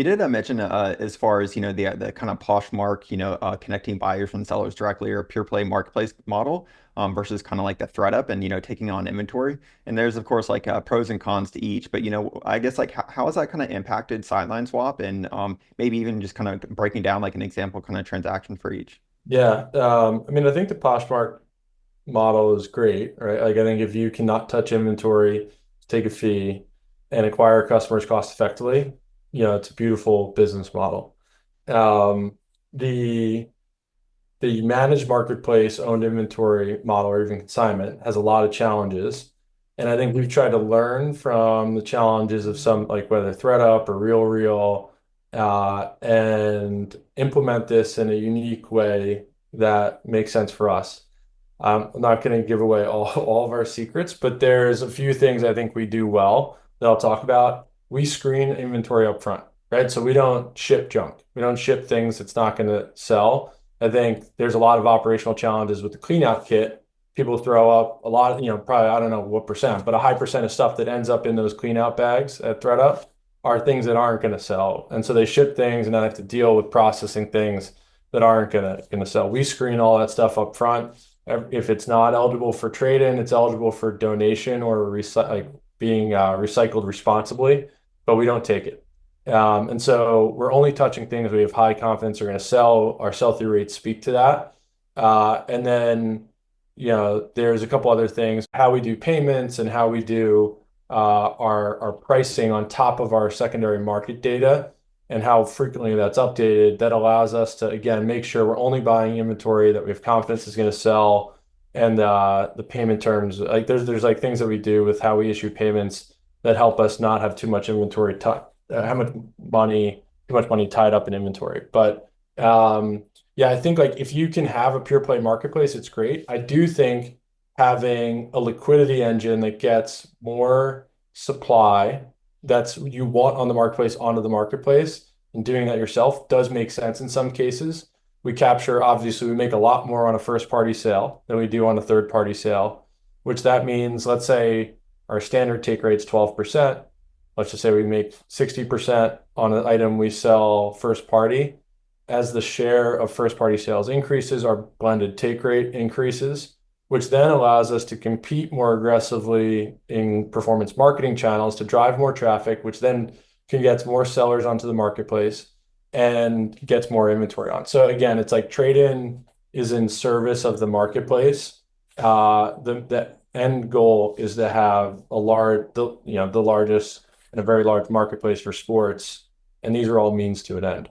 You did mention as far as the kind of Poshmark, connecting buyers and sellers directly or pure play marketplace model versus kind of like the thread up and taking on inventory. And there's of course like pros and cons to each. But I guess like how has that kind of impacted Sideline Swap and maybe even just kind of breaking down like an example kind of transaction for each. Yeah, I mean, I think the Poshmark model is great, right? Like, I think if you cannot touch inventory, take a fee, and acquire customers cost effectively, it's a beautiful business model. Um, the the managed marketplace owned inventory model or even consignment has a lot of challenges. And I think we've tried to learn from the challenges of some, like whether ThreadUp or RealReal, and implement this in a unique way that makes sense for us. I'm not going to give away all of our secrets, but there's a few things I think we do well that I'll talk about. We screen inventory up front, right? So we don't ship junk. We don't ship things that's not going to sell. I think there's a lot of operational challenges with the clean out kit. People throw up a lot of, probably, I don't know what percent, but a high percent of stuff that ends up in those clean out bags at ThreadUp are things that aren't going to sell. And so they ship things and then have to deal with processing things that aren't going to sell. We screen all that stuff up front. If it's not eligible for trade-in, it's eligible for donation or being recycled responsibly, but we don't take it. And so we're only touching things we have high confidence are going to sell. Our sell-through rates speak to that. And then, there's a couple other things, how we do payments and how we do our pricing on top of our secondary market data and how frequently that's updated. That allows us to, again, make sure we're only buying inventory that we have confidence is going to sell. And the payment terms, like there's like things that we do with how we issue payments that help us not have too much inventory how much money, too much money tied up in inventory. But yeah, I think like if you can have a pure play marketplace, it's great. I do think having a liquidity engine that gets more supply that's you want on the marketplace onto the marketplace and doing that yourself does make sense in some cases. We capture, obviously, we make a lot more on a first party sale than we do on a third party sale, which that means, let's say our standard take rate's 12%. Let's just say we make 60% on an item we sell first party. As the share of first party sales increases, our blended take rate increases, which then allows us to compete more aggressively in performance marketing channels to drive more traffic, which then can get more sellers onto the marketplace and gets more inventory on. So again, it's like trade-in is in service of the marketplace. The end goal is to have the largest and a very large marketplace for sports, and these are all means to an end.